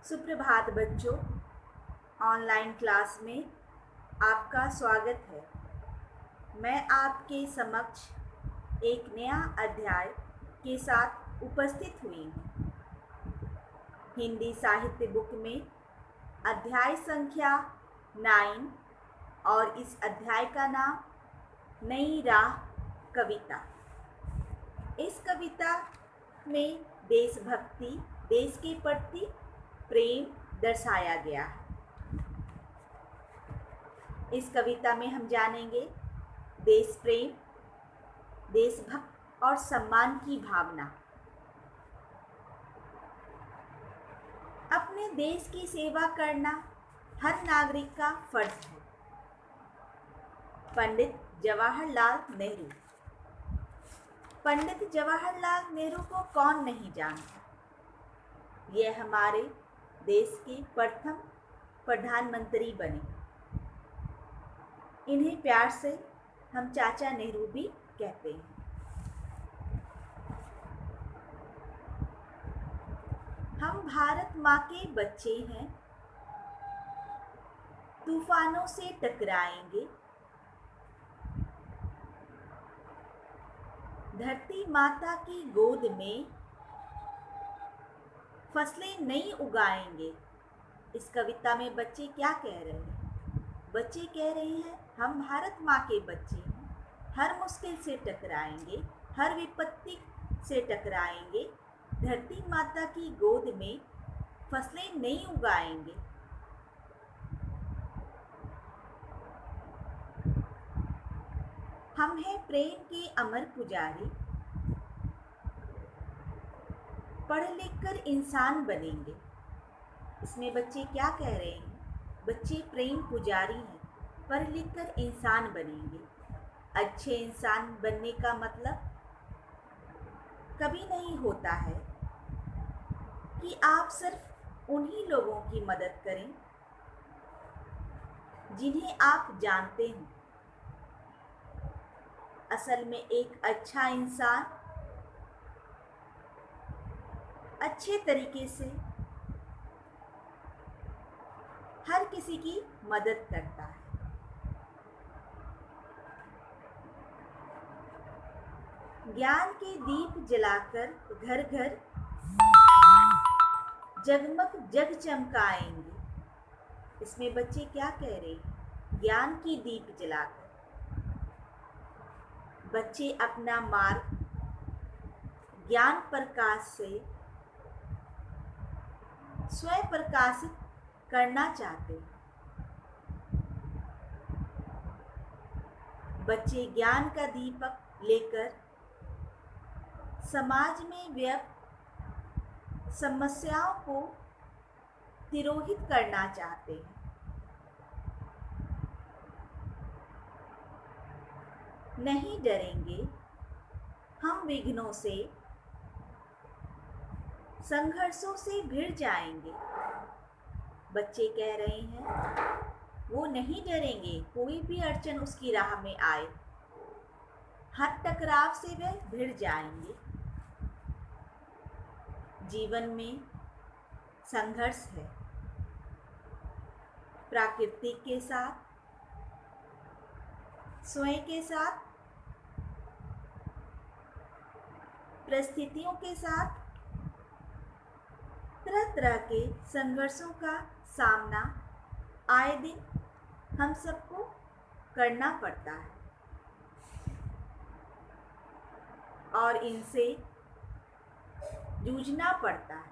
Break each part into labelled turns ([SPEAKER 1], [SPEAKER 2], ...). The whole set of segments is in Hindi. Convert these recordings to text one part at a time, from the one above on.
[SPEAKER 1] सुप्रभात बच्चों, ऑनलाइन क्लास में आपका स्वागत है। मैं आपके समक्ष एक नया अध्याय के साथ उपस्थित हुई हूँ। हिंदी साहित्य बुक में अध्याय संख्या 9 और इस अध्याय का नाम नई राह कविता। इस कविता में देशभक्ति, देश के प्रति प्रेम दर्शाया गया है। इस कविता में हम जानेंगे देश प्रेम, देशभक्त और सम्मान की भावना। अपने देश की सेवा करना हर नागरिक का फर्ज है। पंडित जवाहरलाल नेहरू। पंडित जवाहरलाल नेहरू को कौन नहीं जानता। यह हमारे देश के प्रथम प्रधानमंत्री बने। इन्हें प्यार से हम चाचा नेहरू भी कहते हैं। हम भारत माँ के बच्चे हैं, तूफानों से टकराएंगे, धरती माता की गोद में फसलें नहीं उगाएंगे। इस कविता में बच्चे क्या कह रहे हैं? बच्चे कह रहे हैं हम भारत माँ के बच्चे हैं, हर मुश्किल से टकराएंगे, हर विपत्ति से टकराएंगे, धरती माता की गोद में फसलें नहीं उगाएंगे। हम हैं प्रेम के अमर पुजारी, पढ़ लिख कर इंसान बनेंगे। इसमें बच्चे क्या कह रहे हैं? बच्चे प्रेम पुजारी हैं, पढ़ लिख कर इंसान बनेंगे। अच्छे इंसान बनने का मतलब कभी नहीं होता है कि आप सिर्फ उन्हीं लोगों की मदद करें जिन्हें आप जानते हैं। असल में एक अच्छा इंसान अच्छे तरीके से हर किसी की मदद करता है। ज्ञान के दीप जलाकर घर घर जगमग जग चमकाएंगे। इसमें बच्चे क्या कह रहे हैं? ज्ञान की दीप जलाकर बच्चे अपना मार्ग ज्ञान प्रकाश से स्वयं प्रकाशित करना चाहते हैं। बच्चे ज्ञान का दीपक लेकर समाज में व्याप्त समस्याओं को तिरोहित करना चाहते हैं। नहीं डरेंगे हम विघ्नों से, संघर्षों से भिड़ जाएंगे। बच्चे कह रहे हैं वो नहीं डरेंगे, कोई भी अड़चन उसकी राह में आए, हर टकराव से वे भिड़ जाएंगे। जीवन में संघर्ष है, प्रकृति के साथ, स्वयं के साथ, परिस्थितियों के साथ तरह तरह के संघर्षों का सामना आए दिन हम सबको करना पड़ता है और इनसे जूझना पड़ता है।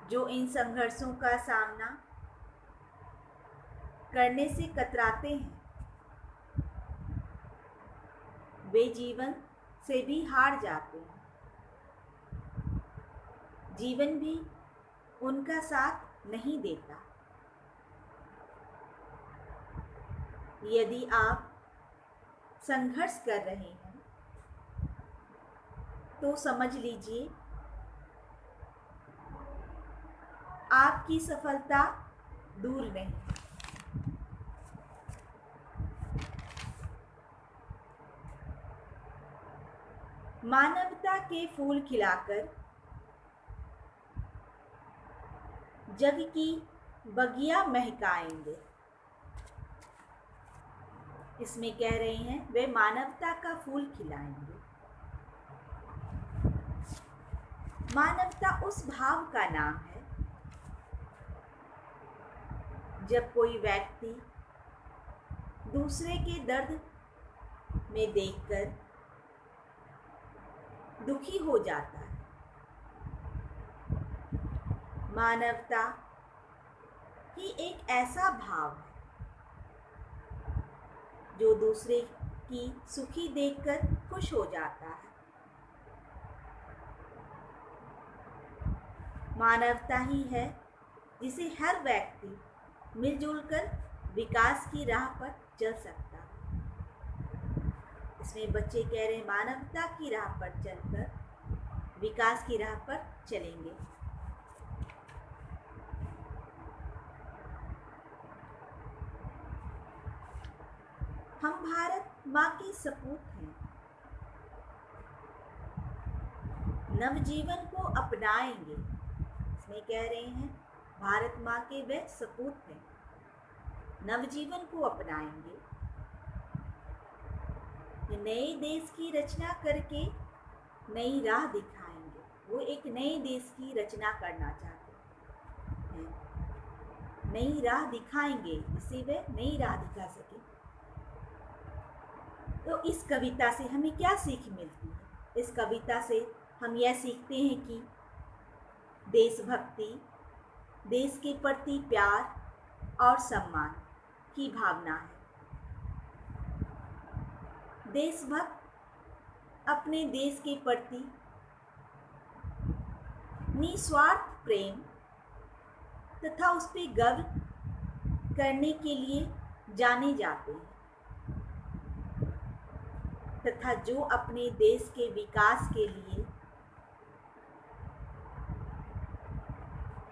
[SPEAKER 1] जो इन संघर्षों का सामना करने से कतराते हैं, वे जीवन से भी हार जाते हैं। जीवन भी उनका साथ नहीं देता। यदि आप संघर्ष कर रहे हैं तो समझ लीजिए आपकी सफलता दूर नहीं। मानवता के फूल खिलाकर जग की बगिया महकाएंगे। इसमें कह रहे हैं वे मानवता का फूल खिलाएंगे। मानवता उस भाव का नाम है जब कोई व्यक्ति दूसरे के दर्द में देखकर दुखी हो जाता है। मानवता ही एक ऐसा भाव है जो दूसरे की सुखी देखकर खुश हो जाता है। मानवता ही है जिसे हर व्यक्ति मिलजुल कर विकास की राह पर चल सकता है। इसमें बच्चे कह रहे हैं मानवता की राह पर चलकर विकास की राह पर चलेंगे। हम भारत माँ के सपूत हैं। नवजीवन को अपनाएंगे। इसमें कह रहे हैं भारत माँ के वे सपूत हैं। नवजीवन को अपनाएंगे। नए देश की रचना करके नई राह दिखाएंगे। वो एक नए देश की रचना करना चाहते हैं। नई राह दिखाएंगे जिससे वे नई राह दिखा सके। तो इस कविता से हमें क्या सीख मिलती है? इस कविता से हम यह सीखते हैं कि देशभक्ति, देश के प्रति प्यार और सम्मान की भावना है। देशभक्त अपने देश के प्रति निस्वार्थ प्रेम तथा उस पर गर्व करने के लिए जाने जाते हैं तथा जो अपने देश के विकास के लिए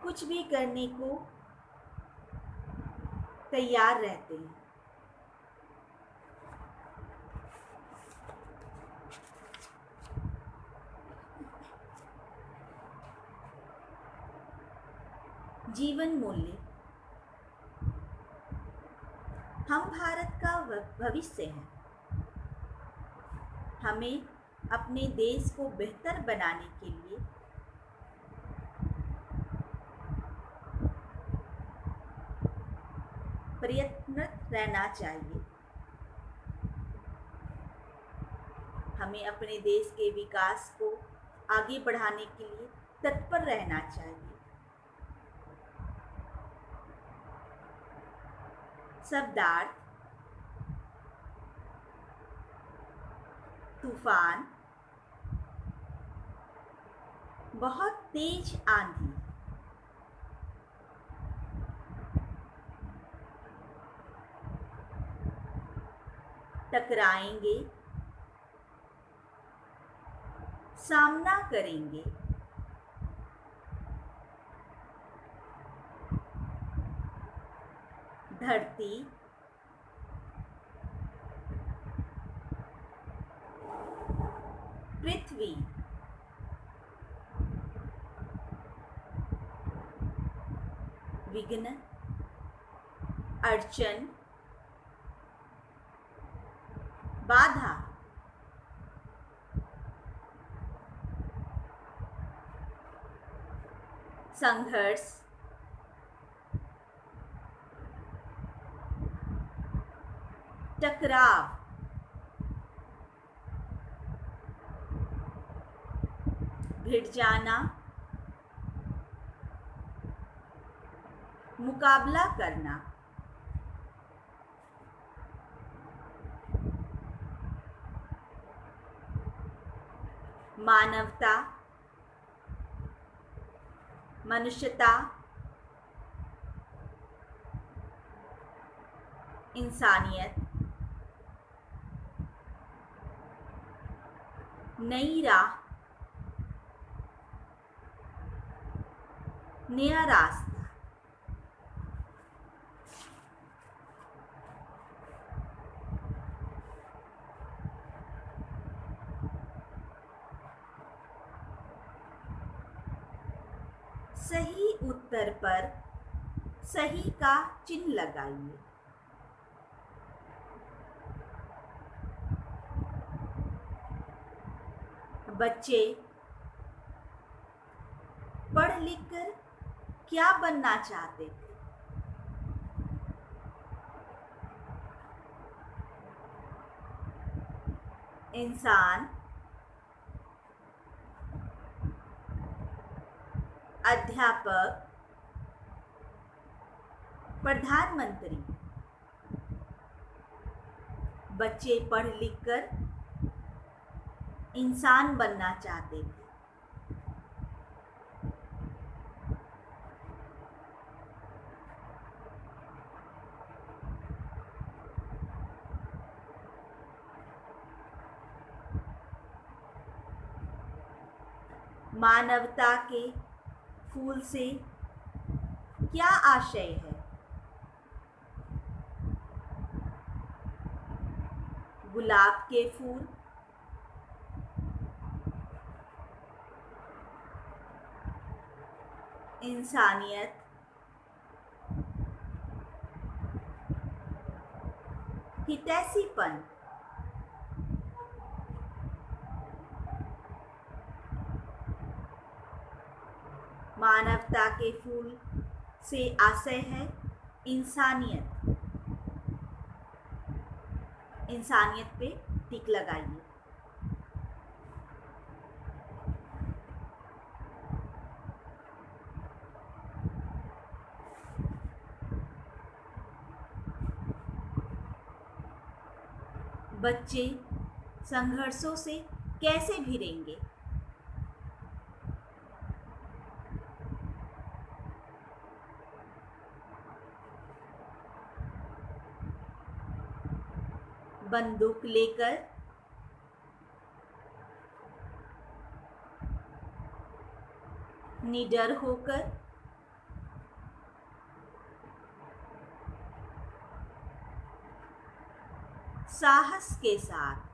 [SPEAKER 1] कुछ भी करने को तैयार रहते हैं। जीवन मूल्य। हम भारत का भविष्य हैं। हमें अपने देश को बेहतर बनाने के लिए प्रयत्नरत रहना चाहिए। हमें अपने देश के विकास को आगे बढ़ाने के लिए तत्पर रहना चाहिए। शब्दार्थ। तूफान, बहुत तेज आंधी, टकराएंगे, सामना करेंगे, धरती, पृथ्वी, विघ्न, अड़चन, बाधा, संघर्ष, टकराव, भिड़ जाना, मुकाबला करना, मानवता, मनुष्यता, इंसानियत, नई राह, नया रास्ता। सही उत्तर पर सही का चिन्ह लगाइए। बच्चे पढ़ लिख कर क्या बनना चाहते थे? इंसान, अध्यापक, प्रधानमंत्री। बच्चे पढ़ लिख कर इंसान बनना चाहते थे। मानवता के फूल से क्या आशय है? गुलाब के फूल, इंसानियत, हितैषीपन। मानवता के फूल से आशय है इंसानियत। इंसानियत पे टिक लगाइए। बच्चे संघर्षों से कैसे भिड़ेंगे? बंदूक लेकर, निडर होकर, साहस के साथ।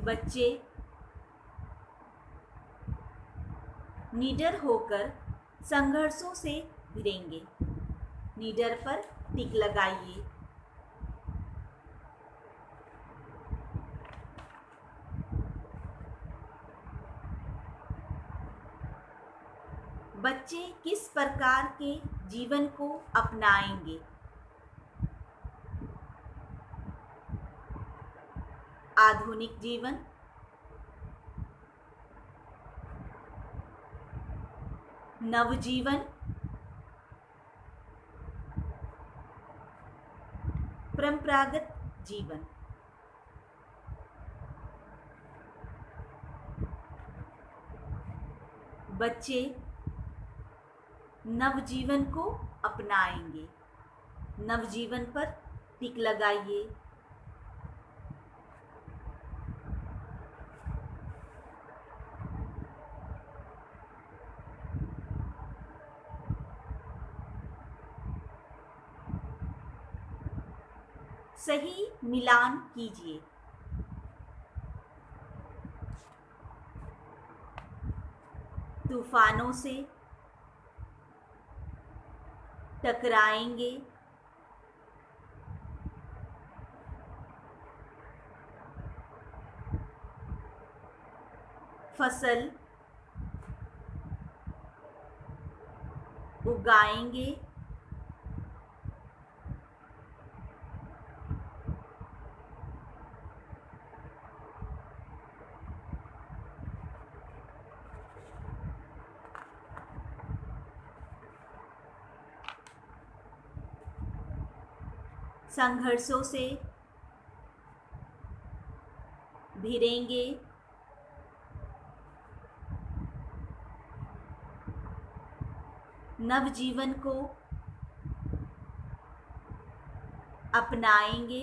[SPEAKER 1] बच्चे निडर होकर संघर्षों से भिड़ेंगे। निडर पर टिक लगाइए। बच्चे किस प्रकार के जीवन को अपनाएंगे? आधुनिक जीवन, नवजीवन, परंपरागत जीवन। बच्चे नवजीवन को अपनाएंगे। नवजीवन पर टिक लगाइए। सही मिलान कीजिए। तूफानों से टकराएंगे, फसल उगाएंगे, संघर्षों से भिड़ेंगे, नवजीवन को अपनाएंगे,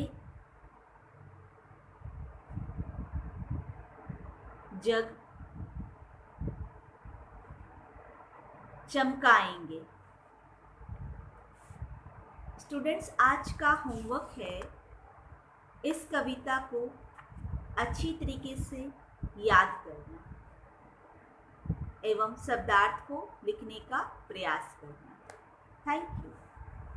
[SPEAKER 1] जग चमकाएंगे। स्टूडेंट्स, आज का होमवर्क है इस कविता को अच्छी तरीके से याद करना एवं शब्दार्थ को लिखने का प्रयास करना। Thank you.